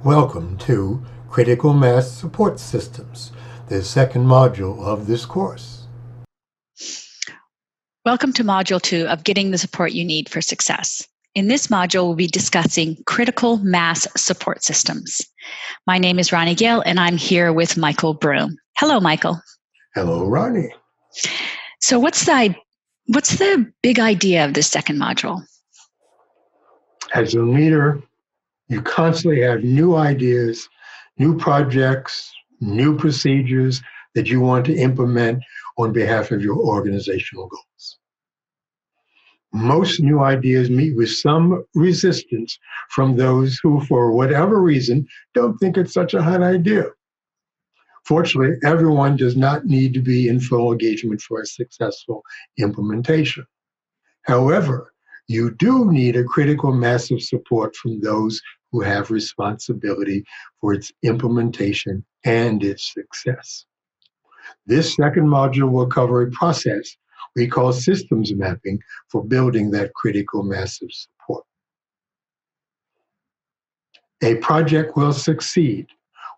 Welcome to Critical Mass Support Systems, the second module of this course. Welcome to Module 2 of Getting the Support You Need for Success. In this module, we'll be discussing critical mass support systems. My name is Ronnie Gale, and I'm here with Michael Broom. Hello, Michael. Hello, Ronnie. So what's the big idea of this second module? As a leader, you constantly have new ideas, new projects, new procedures that you want to implement on behalf of your organizational goals. Most new ideas meet with some resistance from those who, for whatever reason, don't think it's such a hot idea. Fortunately, everyone does not need to be in full engagement for a successful implementation. However, you do need a critical mass of support from those who have responsibility for its implementation and its success. This second module will cover a process we call systems mapping for building that critical mass of support. A project will succeed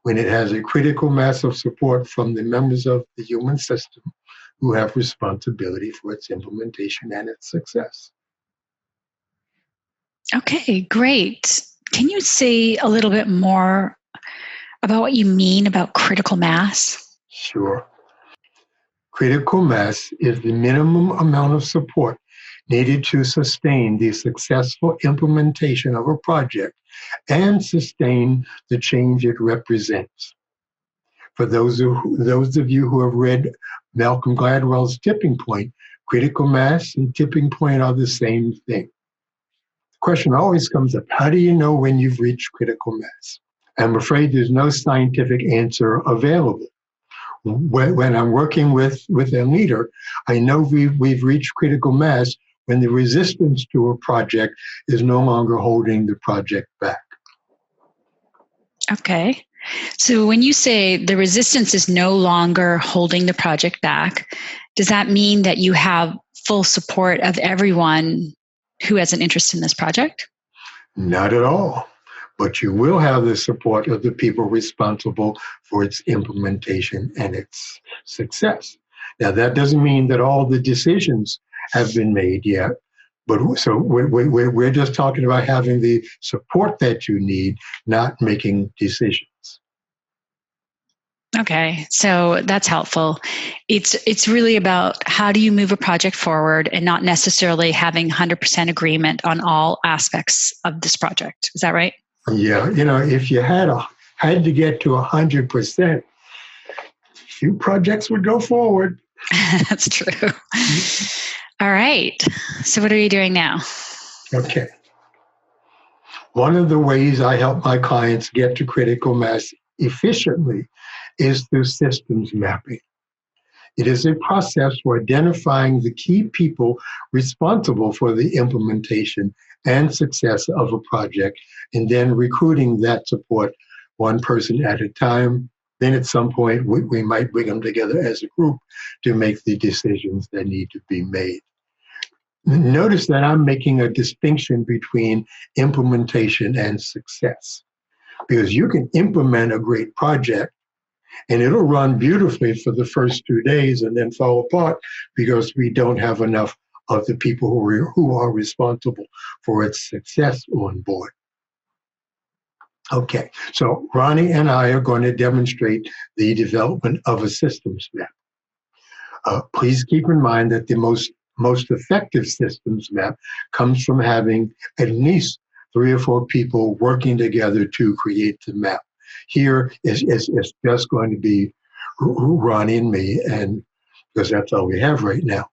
when it has a critical mass of support from the members of the human system who have responsibility for its implementation and its success. Okay, great. Can you say a little bit more about what you mean about critical mass? Sure. Critical mass is the minimum amount of support needed to sustain the successful implementation of a project and sustain the change it represents. For those of you who have read Malcolm Gladwell's Tipping Point, critical mass and tipping point are the same thing. The question always comes up, how do you know when you've reached critical mass? I'm afraid there's no scientific answer available. When I'm working with a leader, I know we've reached critical mass when the resistance to a project is no longer holding the project back. Okay. So when you say the resistance is no longer holding the project back, does that mean that you have full support of everyone who has an interest in this project? Not at all. But you will have the support of the people responsible for its implementation and its success. Now, that doesn't mean that all the decisions have been made yet, but so we're just talking about having the support that you need, not making decisions. Okay, so that's helpful. It's really about how do you move a project forward and not necessarily having 100% agreement on all aspects of this project. Is that right? Yeah, if you had to get to 100%, few projects would go forward. That's true. All right. So what are you doing now? Okay. One of the ways I help my clients get to critical mass efficiently is through systems mapping. It is a process for identifying the key people responsible for the implementation and success of a project, and then recruiting that support one person at a time. Then at some point, we might bring them together as a group to make the decisions that need to be made. Notice that I'm making a distinction between implementation and success, because you can implement a great project and it'll run beautifully for the first 2 days and then fall apart because we don't have enough of the people who are responsible for its success on board. Okay, so Ronnie and I are going to demonstrate the development of a systems map. Please keep in mind that the most effective systems map comes from having at least 3 or 4 people working together to create the map. Here is just going to be Ronnie and me, and because that's all we have right now.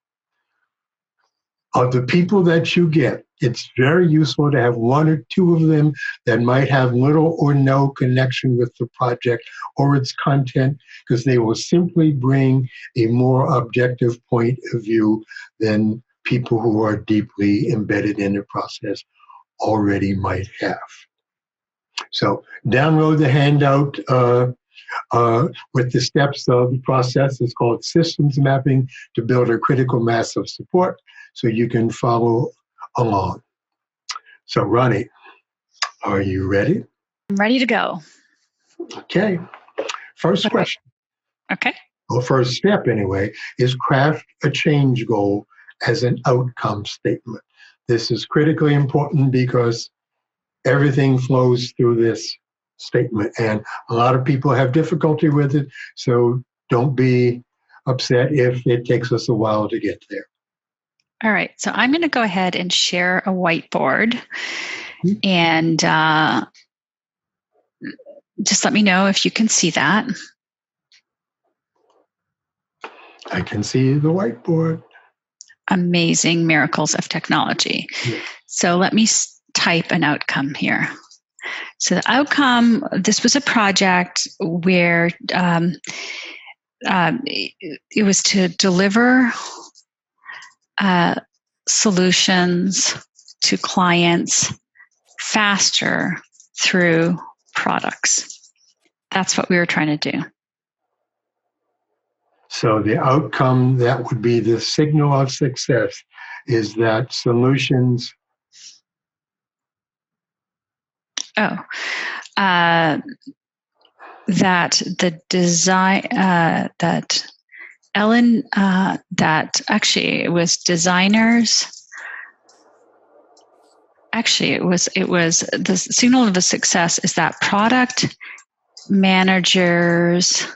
Of the people that you get, it's very useful to have 1 or 2 of them that might have little or no connection with the project or its content, because they will simply bring a more objective point of view than people who are deeply embedded in the process already might have. So download the handout with the steps of the process. It's called Systems Mapping to Build a Critical Mass of Support, so you can follow along. So Ronnie, are you ready? I'm ready to go. Okay. First question, Okay. or first step anyway, is craft a change goal as an outcome statement. This is critically important because everything flows through this statement, and a lot of people have difficulty with it. So don't be upset if it takes us a while to get there. All right. So I'm going to go ahead and share a whiteboard, and just let me know if you can see that. I can see the whiteboard. Amazing miracles of technology. Yeah. So let me type an outcome here. So the outcome, this was a project where it was to deliver solutions to clients faster through products. That's what we were trying to do. So the outcome that would be the signal of success is that solutions. That the design, that Ellen, that actually it was designers. Actually, it was the signal of a success is that product managers.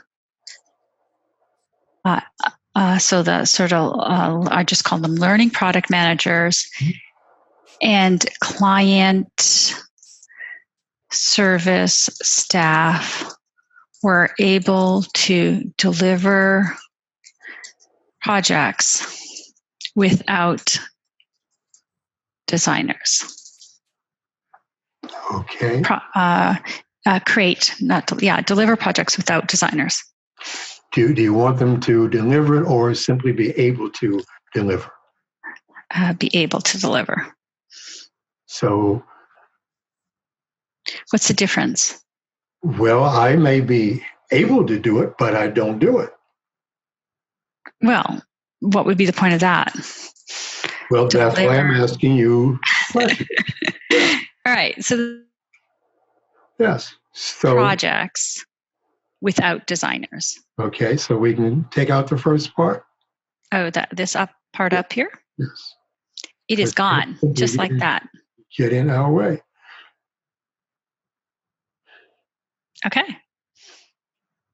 So the sort of I just call them learning product managers and client service staff were able to deliver projects without designers. Okay. Deliver projects without designers. Do you want them to deliver it or simply be able to deliver? Be able to deliver. So. What's the difference? Well, I may be able to do it, but I don't do it. Well, what would be the point of that? Well, that's why I'm asking you questions. All right. So. Yes. So projects without designers. Okay, so we can take out the first part. Oh, this part up here? Yes. It is gone, just like that. Get in our way. Okay.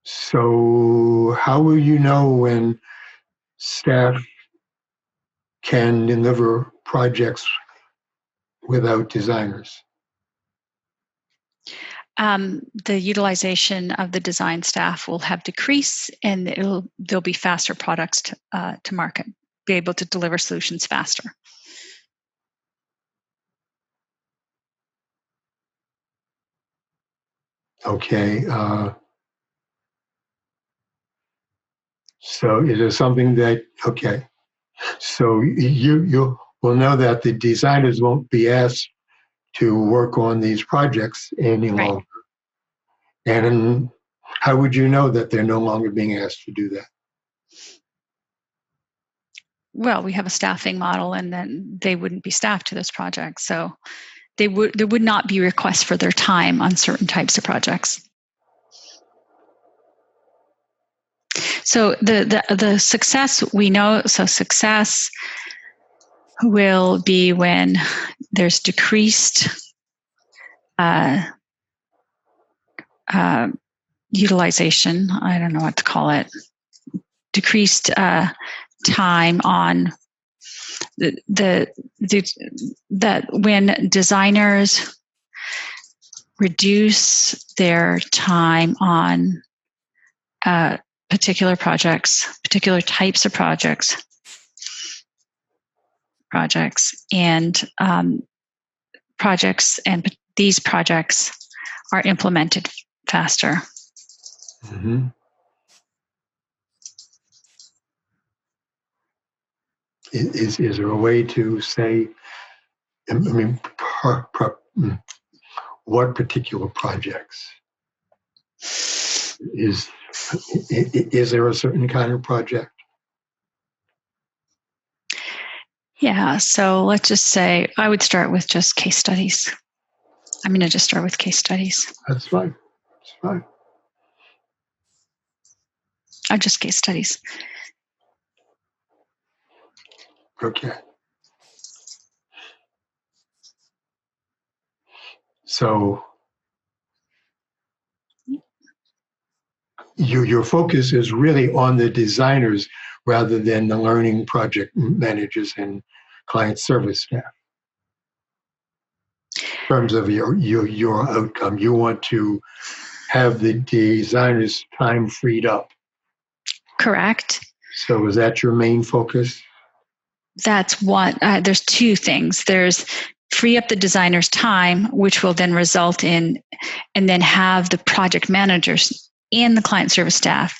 So how will you know when staff can deliver projects without designers? The utilization of the design staff will have decreased, and there'll be faster products to market, be able to deliver solutions faster. Okay. So is there something that, okay. So you will know that the designers won't be asked to work on these projects any longer. And how would you know that they're no longer being asked to do that? Well, we have a staffing model, and then they wouldn't be staffed to this project. So there would not be requests for their time on certain types of projects. So the success we know, so success will be when there's decreased utilization. I don't know what to call it. Decreased time on that when designers reduce their time on particular projects, particular types of projects, and these projects are implemented faster. Mm-hmm. Is there a way to say, I mean, what particular projects? Is there a certain kind of project? Yeah, so let's just say I would start with just case studies. I'm going to just start with case studies. That's fine. That's fine. Oh, just case studies. Okay. So your focus is really on the designers rather than the learning project managers and client service staff. In terms of your outcome, you want to have the designers' time freed up. Correct. So is that your main focus? That's one. There's two things. There's free up the designer's time, which will then result in, and then have the project managers and the client service staff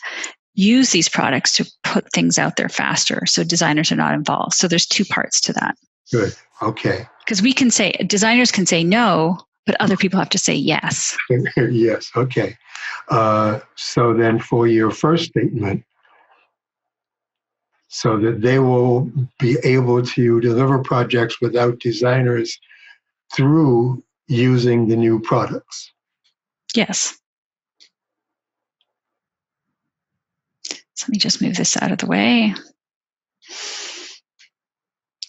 use these products to put things out there faster, so designers are not involved. So there's two parts to that. Good. Okay. Because we can say, designers can say no, but other people have to say yes. Yes. Okay. So then for your first statement, so that they will be able to deliver projects without designers through using the new products. Yes. So let me just move this out of the way.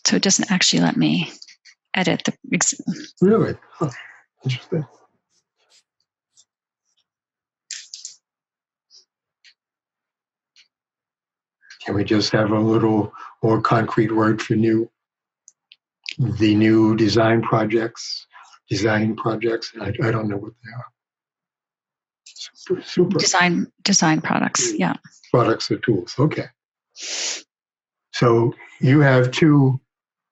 So it doesn't actually let me edit the. Really? Huh. Interesting. Can we just have a little more concrete word for the new designing projects? I don't know what they are. Super. Design products. Yeah. Products or tools. Okay. So you have two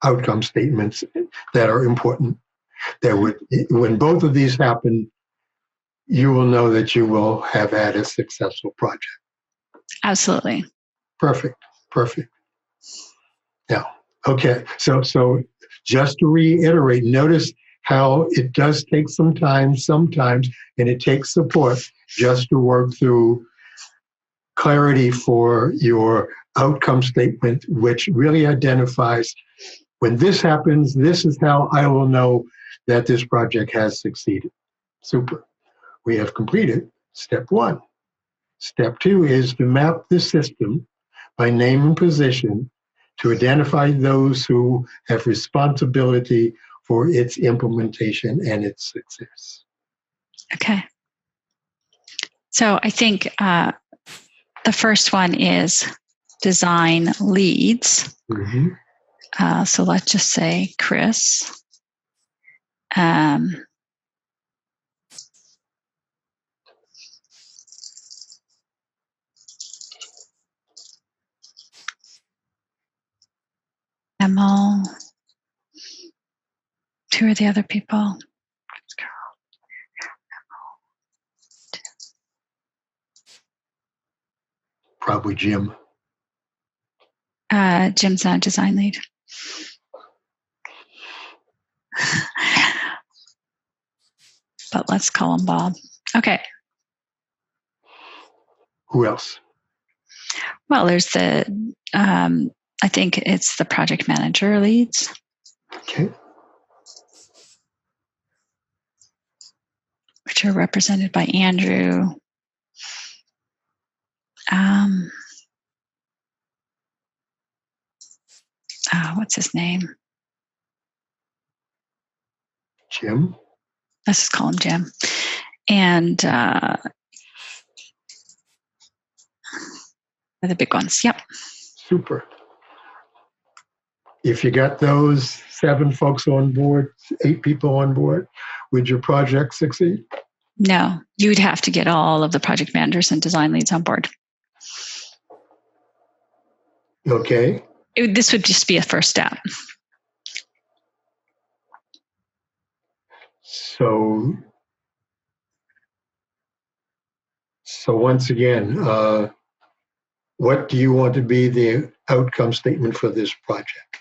outcome statements that are important. That when both of these happen, you will know that you will have had a successful project. Absolutely. Perfect. Yeah. Okay. So just to reiterate, notice how it does take some time sometimes, and it takes support just to work through clarity for your outcome statement, which really identifies when this happens, this is how I will know that this project has succeeded. Super. We have completed step one. Step two is to map the system by name and position to identify those who have responsibility for its implementation and its success. Okay. So I think the first one is design leads. Mm-hmm. So let's just say Chris. Emil. Who are the other people? Probably Jim. Jim's not a design lead. But let's call him Bob. Okay. Who else? Well, there's the, I think it's the project manager leads. Okay. Which are represented by Andrew. What's his name? Jim. Let's just call him Jim. And the big ones. Yep. Super. If you got those 7 folks on board, 8 people on board, would your project succeed? No, you would have to get all of the project managers and design leads on board. Okay. This would just be a first step. So once again, what do you want to be the outcome statement for this project?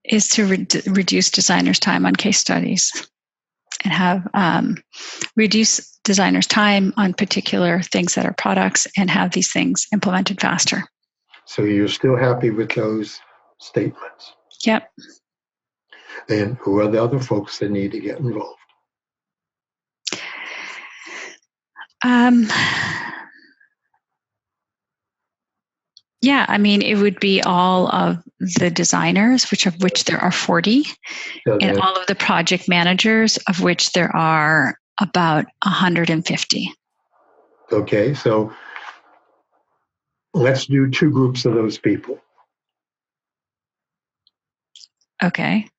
Is to reduce designers' time on case studies and have reduce designers' time on particular things that are products and have these things implemented faster. So you're still happy with those statements? Yep. Then who are the other folks that need to get involved? Yeah, I mean, it would be all of the designers, of which there are 40, So and that- all of the project managers, of which there are about 150. Okay, so let's do two groups of those people. Okay.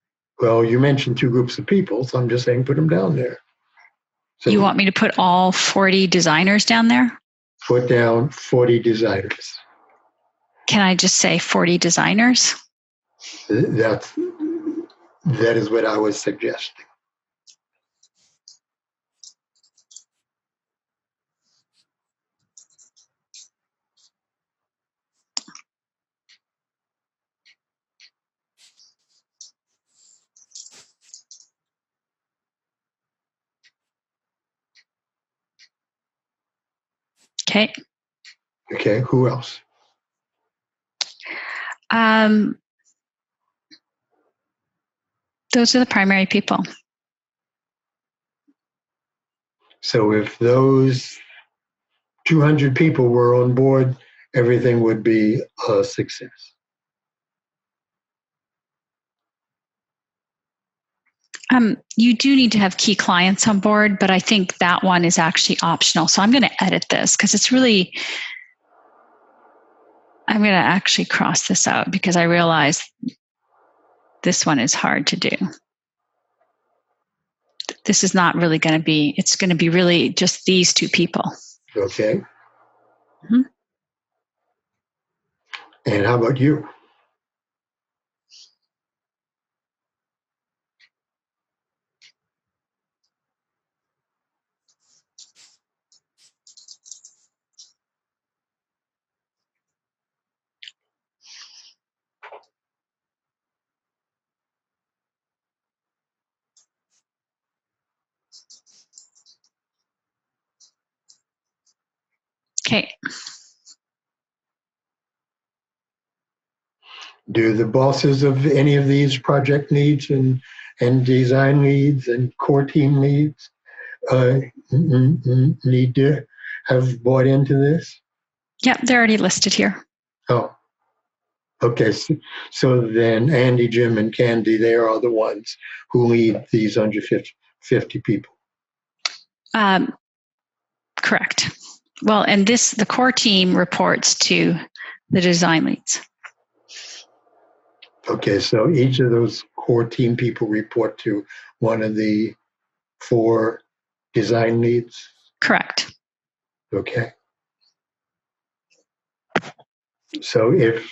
Well, you mentioned two groups of people, so I'm just saying put them down there. So You want me to put all 40 designers down there? put down 40 designers. Can I just say 40 designers? That is what I was suggesting. Okay. Okay, who else? Those are the primary people. So if those 200 people were on board, everything would be a success. You do need to have key clients on board, but I think that one is actually optional. So I'm going to edit this because I'm going to actually cross this out because I realize this one is hard to do. This is not really going to be, it's going to be really just these two people. Okay. Mm-hmm. And how about you? Okay. Do the bosses of any of these project leads and design leads and core team leads need to have bought into this? Yep, they're already listed here. Oh, okay. So then Andy, Jim, and Candy, they are the ones who lead these under 50 people. Correct. Well, and the core team reports to the design leads. Okay, so each of those core team people report to one of the 4 design leads? Correct. Okay. So if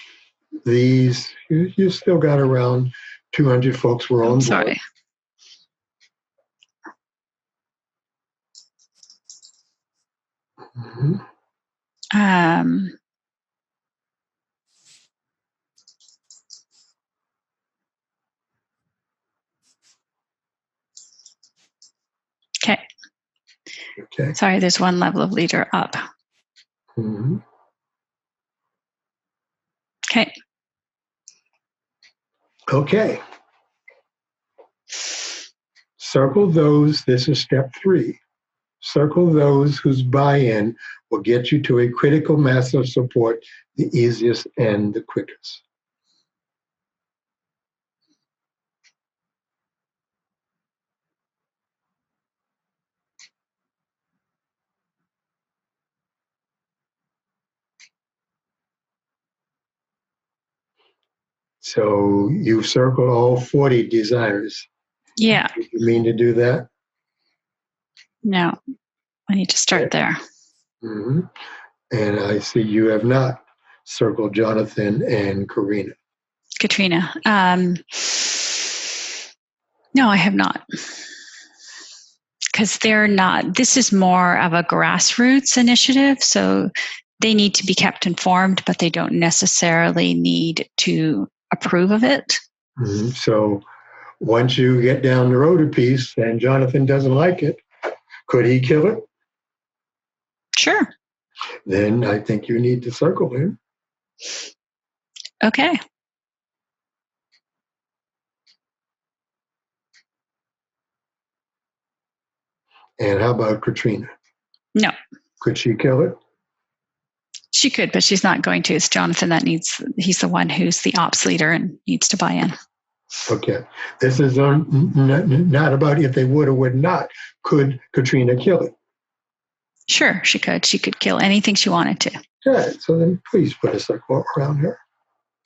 these, you still got around 200 folks were on board. Sorry. Mm-hmm. Okay. Okay. Sorry, there's one level of leader up. Mm-hmm. Okay. Okay. Circle those, this is step 3. Circle those whose buy-in will get you to a critical mass of support the easiest and the quickest. So you've circled all 40 designers. Yeah. Do you mean to do that? No, I need to start there. Mm-hmm. And I see you have not circled Jonathan and Katrina. No, I have not. Because they're not, this is more of a grassroots initiative. So they need to be kept informed, but they don't necessarily need to approve of it. Mm-hmm. So once you get down the road a piece and Jonathan doesn't like it, could he kill it? Sure. Then I think you need to circle him. Okay. And how about Katrina? No. Could she kill it? She could, but she's not going to. It's Jonathan he's the one who's the ops leader and needs to buy in. Okay. This is not about if they would or would not. Could Katrina kill it? Sure, she could. She could kill anything she wanted to. Yeah, so then please put a circle around her.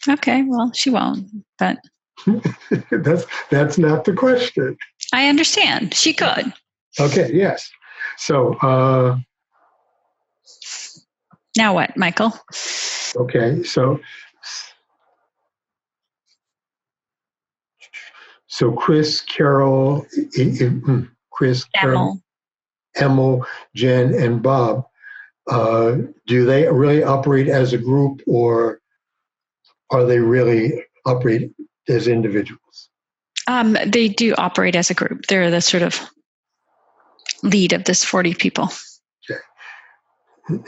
Okay, well, she won't, but that's not the question. I understand. She could. Okay, yes. So now what, Michael? okay, so Chris, Carol, Carol, Emil, Jen, and Bob, do they really operate as a group, or are they really operate as individuals? They do operate as a group. They're the sort of lead of this 40 people. Okay.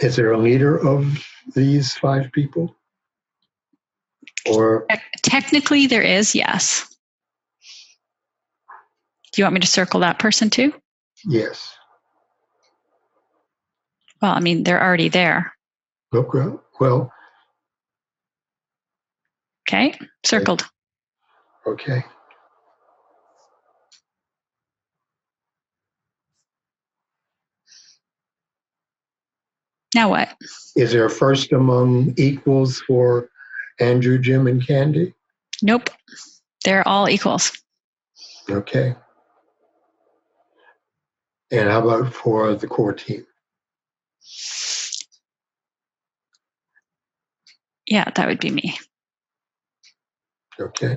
Is there a leader of these 5 people? Or technically there is, yes. Do you want me to circle that person too? Yes. Well, I mean, they're already there. Okay. Well. Okay, circled. Okay. Now what? Is there a first among equals for Andrew, Jim, and Candy? Nope. They're all equals. Okay. And how about for the core team? Yeah, that would be me. Okay.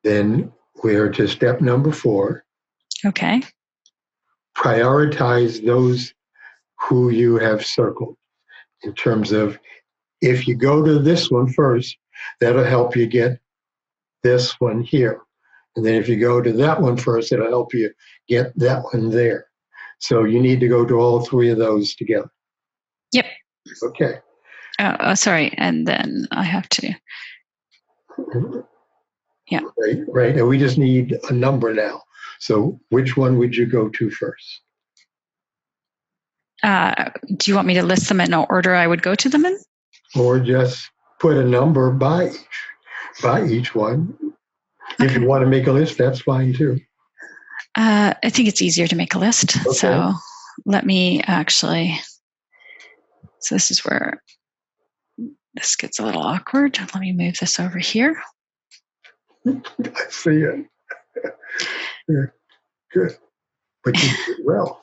Then we're to step number 4. Okay. Prioritize those who you have circled in terms of, if you go to this one first, that'll help you get this one here. And then if you go to that one first, it'll help you get that one there. So you need to go to all 3 of those together. Yep. Okay. Oh, sorry. And then I have to. Yeah. Right. And we just need a number now. So which one would you go to first? Do you want me to list them in order I would go to them in? Or just put a number by each one. Okay. If you want to make a list, that's fine too. I think it's easier to make a list. Okay. So let me actually, so this is where this gets a little awkward. Let me move this over here. I see it. Yeah. Good. But you did well.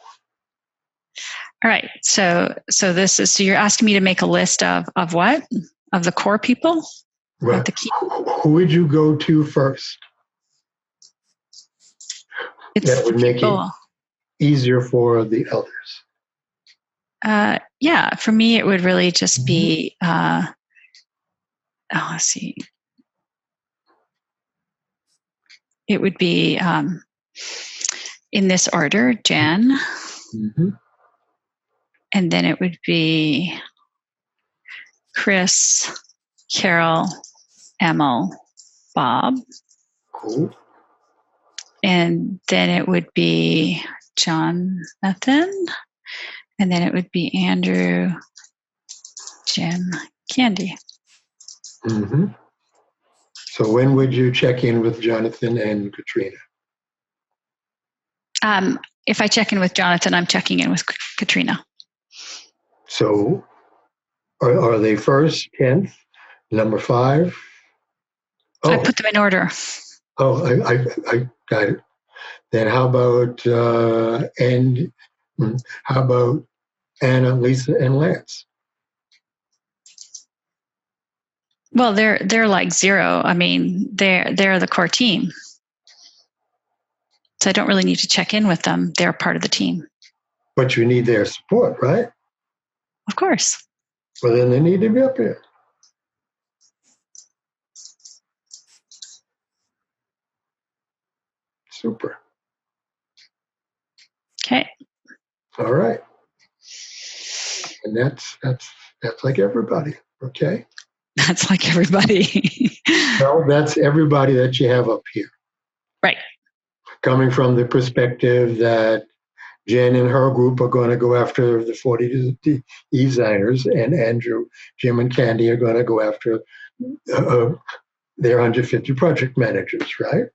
All right. So this is, so you're asking me to make a list of what? Of the core people? Right. The key? Who would you go to first? That would make it easier for the others. Yeah, for me, it would really just be, let's see. It would be in this order, Jen. Mm-hmm. And then it would be Chris, Carol, Emil, Bob. Cool. And then it would be Jonathan. And then it would be Andrew, Jim, Candy. Mm-hmm. So when would you check in with Jonathan and Katrina? If I check in with Jonathan, I'm checking in with Katrina. So are they first, 10th, number 5? Oh. I put them in order. Oh, I got it. Then how about Anna, Lisa, and Lance? Well, they're like 0. I mean, they're the core team. So I don't really need to check in with them. They're part of the team. But you need their support, right? Of course. Well, then they need to be up here. Super. Okay. All right. And that's like everybody. Okay. That's like everybody. Well, that's everybody that you have up here. Right. Coming from the perspective that Jen and her group are going to go after the 40 designers, and Andrew, Jim, and Candy are going to go after their 150 project managers, right?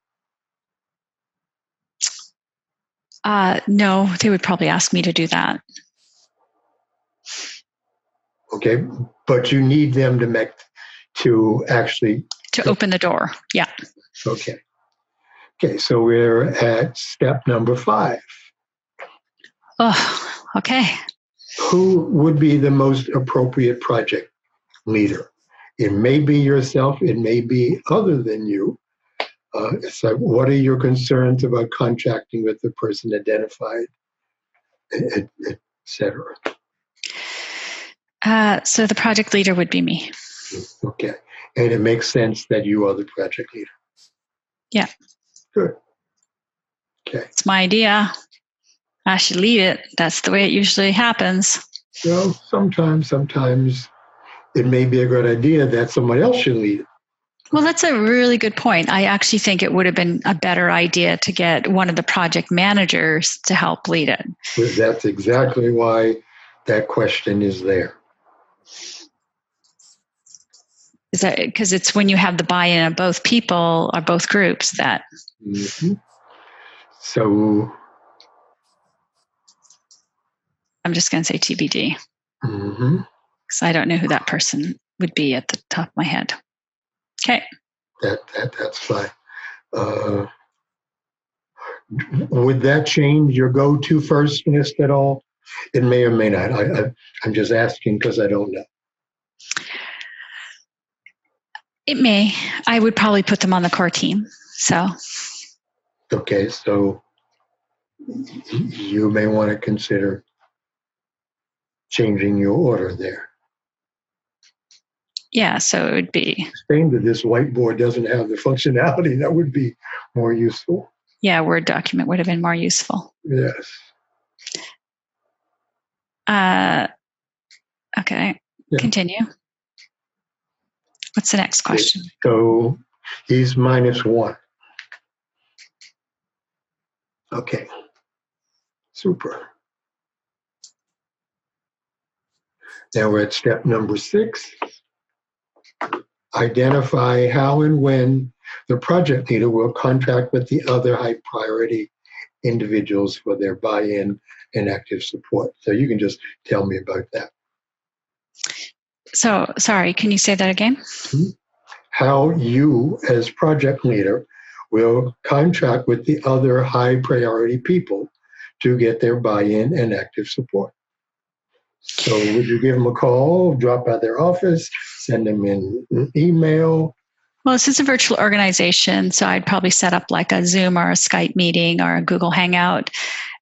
No, they would probably ask me to do that. Okay, but you need them to actually open the door. Yeah. Okay. Okay, so we're at step number 5. Oh, okay. Who would be the most appropriate project leader? It may be yourself, it may be other than you. So what are your concerns about contracting with the person identified, et cetera? So the project leader would be me. Okay. And it makes sense that you are the project leader. Yeah. Good. Okay. It's my idea. I should lead it. That's the way it usually happens. Well, sometimes it may be a good idea that someone else should lead it. Well, that's a really good point. I actually think it would have been a better idea to get one of the project managers to help lead it. That's exactly why that question is there. Is that because it's when you have the buy-in of both people or both groups that. Mm-hmm. So I'm just going to say TBD. Mm-hmm. Because I don't know who that person would be at the top of my head. Okay. That's fine. Would that change your go-to first list at all? It may or may not. I'm just asking because I don't know. It may. I would probably put them on the core team. So. Okay, so you may want to consider changing your order there. Yeah, so it would be. Saying that this whiteboard doesn't have the functionality, that would be more useful. Yeah, Word document would have been more useful. Yes. Okay, yeah. Continue. What's the next question? So he's -1. Okay, super. Now we're at step number 6. Identify how and when the project leader will contract with the other high priority individuals for their buy-in and active support. So you can just tell me about that. So, sorry, can you say that again? How you, as project leader, will contract with the other high priority people to get their buy-in and active support. So would you give them a call, drop by their office, send them an email? Well, this is a virtual organization, so I'd probably set up like a Zoom or a Skype meeting or a Google Hangout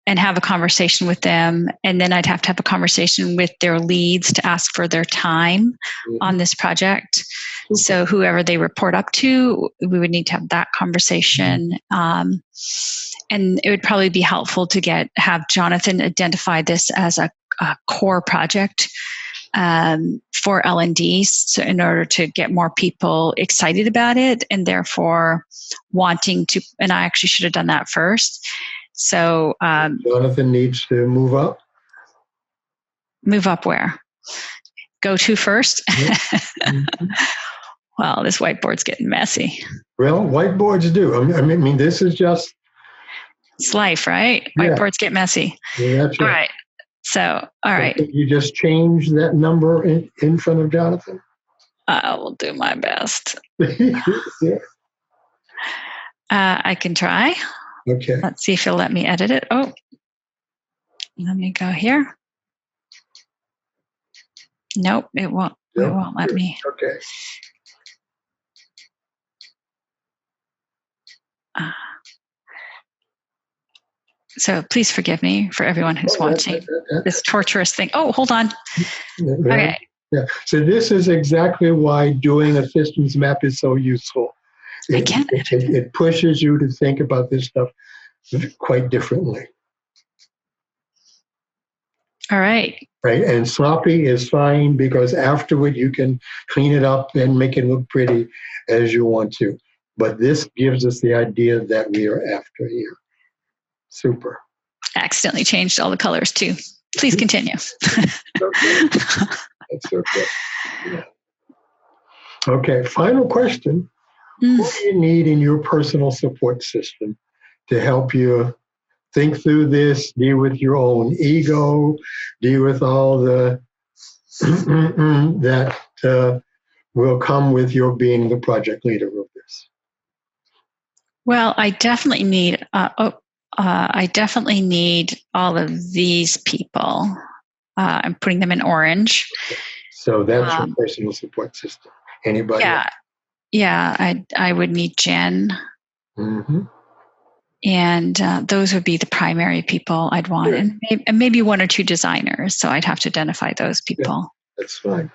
and have a conversation with them. And then I'd have to have a conversation with their leads to ask for their time on this project. So whoever they report up to, we would need to have that conversation. And it would probably be helpful to have Jonathan identify this as a core project for L&D, so in order to get more people excited about it and therefore wanting to, and I actually should have done that first. So Jonathan needs to move up. Move up where? Go to first? Mm-hmm. Well, this whiteboard's getting messy. Well, whiteboards do. I mean, this is just... It's life, right? Yeah. Whiteboards get messy. Yeah, that's right. All right. So, all right. You just change that number in front of Jonathan? I will do my best. Yeah. I can try. Okay. Let's see if he'll let me edit it. Oh, let me go here. Nope, it won't. It won't let me. Okay. So please forgive me for everyone who's watching this torturous thing. Oh, hold on. Okay. Yeah. So this is exactly why doing a systems map is so useful. It pushes you to think about this stuff quite differently. All right. Right, and sloppy is fine because afterward you can clean it up and make it look pretty as you want to. But this gives us the idea that we are after here. Super. Accidentally changed all the colors too. Please continue. Okay. That's okay. Yeah. Okay, final question. What do you need in your personal support system to help you think through this, deal with your own ego, deal with all the that will come with your being the project leader of this? Well, I definitely need all of these people. I'm putting them in orange. So that's your personal support system. Anybody? Yeah, else? yeah. I would need Jen. Mm-hmm. And those would be the primary people I'd want, Sure. and maybe one or two designers. So I'd have to identify those people. Yeah, that's fine.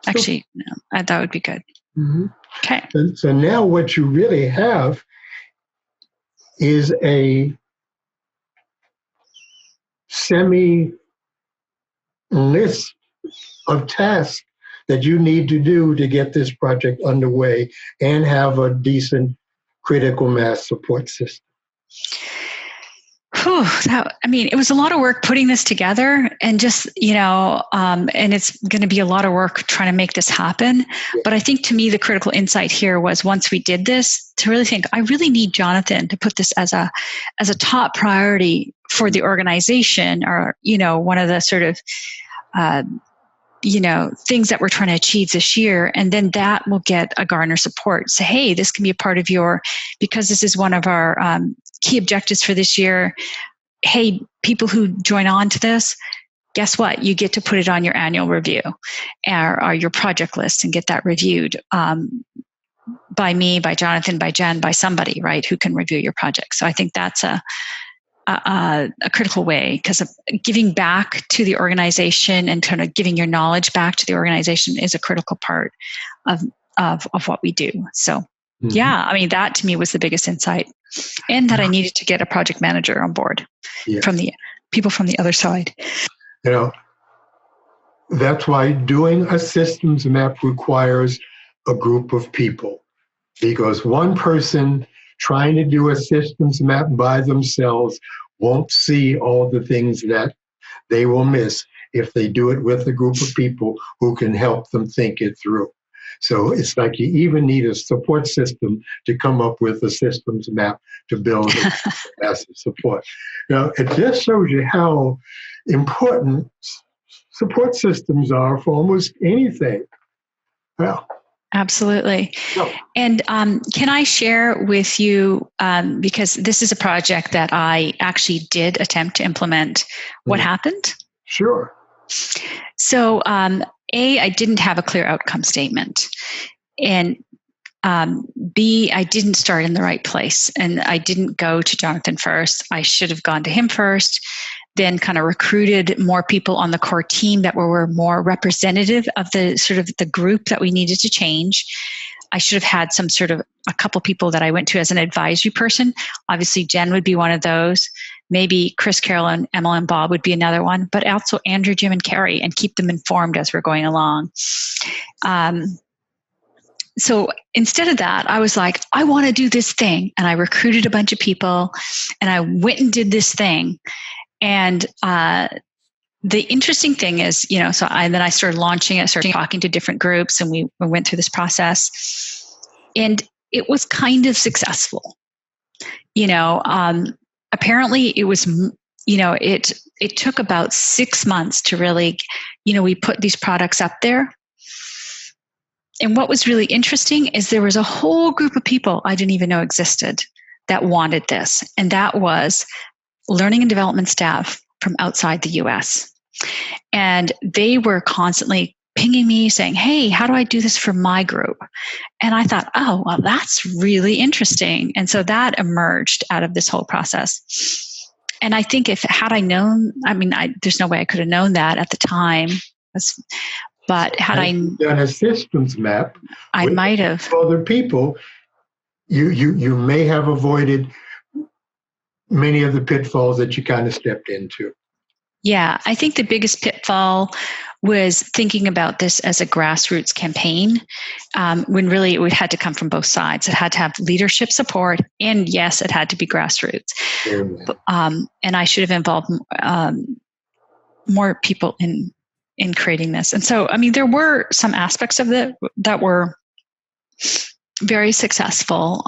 Actually, no, that would be good. Mm-hmm. Okay. So now what you really have is a semi list of tasks that you need to do to get this project underway and have a decent critical mass support system. It was a lot of work putting this together, and just, and it's going to be a lot of work trying to make this happen. Yeah. But I think to me, the critical insight here was once we did this to really think, I really need Jonathan to put this as a top priority for the organization, or, one of the sort of, things that we're trying to achieve this year. And then that will get a Gartner support. Say, hey, this can be a part of because this is one of our key objectives for this year. Hey, people who join on to this, guess what? You get to put it on your annual review or your project list and get that reviewed by me, by Jonathan, by Jen, by somebody, right, who can review your project. So I think that's a critical way, because giving back to the organization and kind of giving your knowledge back to the organization is a critical part of what we do. So that to me was the biggest insight, and that I needed to get a project manager on board from the people from the other side. That's why doing a systems map requires a group of people, because one person trying to do a systems map by themselves won't see all the things that they will miss if they do it with a group of people who can help them think it through. So it's like you even need a support system to come up with a systems map to build a massive support. Now, it just shows you how important support systems are for almost anything. Well, absolutely. And can I share with you, because this is a project that I actually did attempt to implement, what happened? Sure. So, I didn't have a clear outcome statement. And B, I didn't start in the right place. And I didn't go to Jonathan first. I should have gone to him first, then kind of recruited more people on the core team that were more representative of the sort of the group that we needed to change. I should have had some sort of a couple people that I went to as an advisory person. Obviously, Jen would be one of those. Maybe Chris, Carolyn, Emma, and Bob would be another one, but also Andrew, Jim, and Carrie, and keep them informed as we're going along. So instead of that, I was like, I want to do this thing. And I recruited a bunch of people, and I went and did this thing. And the interesting thing is, then I started launching it, started talking to different groups, and we went through this process. And it was kind of successful. Apparently it was, it took about 6 months to really, we put these products up there. And what was really interesting is there was a whole group of people I didn't even know existed that wanted this. And that was learning and development staff from outside the US. And they were constantly pinging me saying, hey, how do I do this for my group? And I thought, oh, well, that's really interesting. And so that emerged out of this whole process. And I think had I known, there's no way I could have known that at the time. But had I done a systems map, I might have. Other people, you may have avoided many of the pitfalls that you kind of stepped into? Yeah, I think the biggest pitfall was thinking about this as a grassroots campaign, when really it had to come from both sides. It had to have leadership support, and yes, it had to be grassroots. And I should have involved more people in creating this. And so, I mean, there were some aspects of it that were very successful.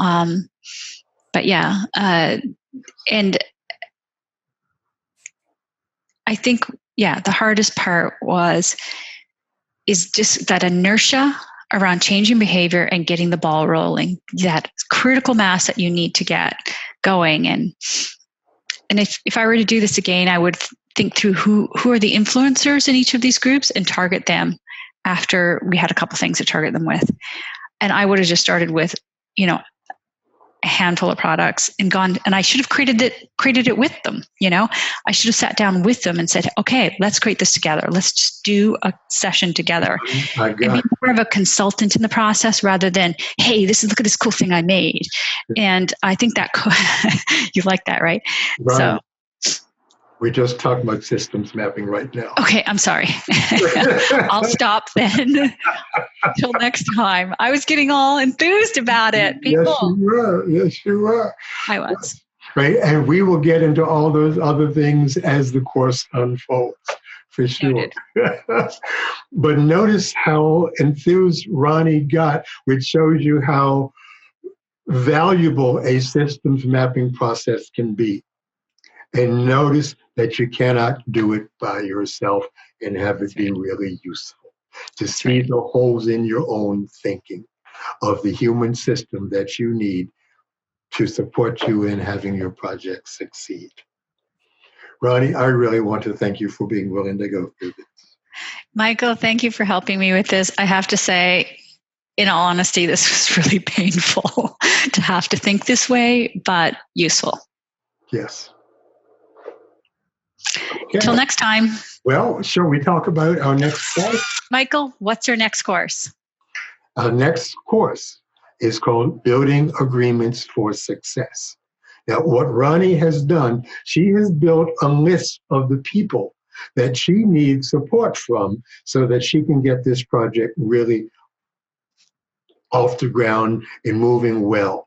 But yeah, and I think, yeah, the hardest part is just that inertia around changing behavior and getting the ball rolling, that critical mass that you need to get going. And if I were to do this again, I would think through who are the influencers in each of these groups and target them after we had a couple things to target them with. And I would have just started with, a handful of products and gone, and I should have created it with them. I should have sat down with them and said, okay, let's create this together. Let's just do a session together and be more of a consultant in the process rather than, hey, look at this cool thing I made. And I think that you like that, right? Right. So we're just talking about systems mapping right now. Okay, I'm sorry. I'll stop then. Until next time. I was getting all enthused about it. People. Yes, you were. I was. Right, and we will get into all those other things as the course unfolds, for sure. But notice how enthused Ronnie got, which shows you how valuable a systems mapping process can be. And notice that you cannot do it by yourself and have it be really useful. To see the holes in your own thinking of the human system that you need to support you in having your project succeed. Ronnie, I really want to thank you for being willing to go through this. Michael, thank you for helping me with this. I have to say, in all honesty, this was really painful to have to think this way, but useful. Yes. Okay. Until next time. Well, shall we talk about our next course? Michael, what's your next course? Our next course is called Building Agreements for Success. Now, what Ronnie has done, she has built a list of the people that she needs support from so that she can get this project really off the ground and moving well.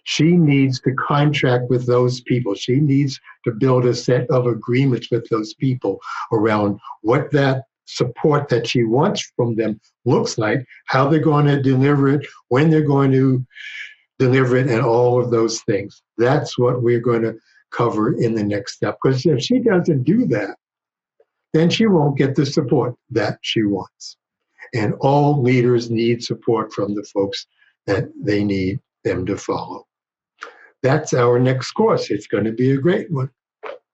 She needs to contract with those people. She needs to build a set of agreements with those people around what that support that she wants from them looks like, how they're going to deliver it, when they're going to deliver it, and all of those things. That's what we're going to cover in the next step. Because if she doesn't do that, then she won't get the support that she wants. And all leaders need support from the folks that they need them to follow. That's our next course. It's going to be a great one.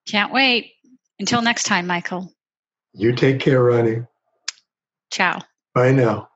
Can't wait. Until next time, Michael. You take care, Ronnie. Ciao. Bye now.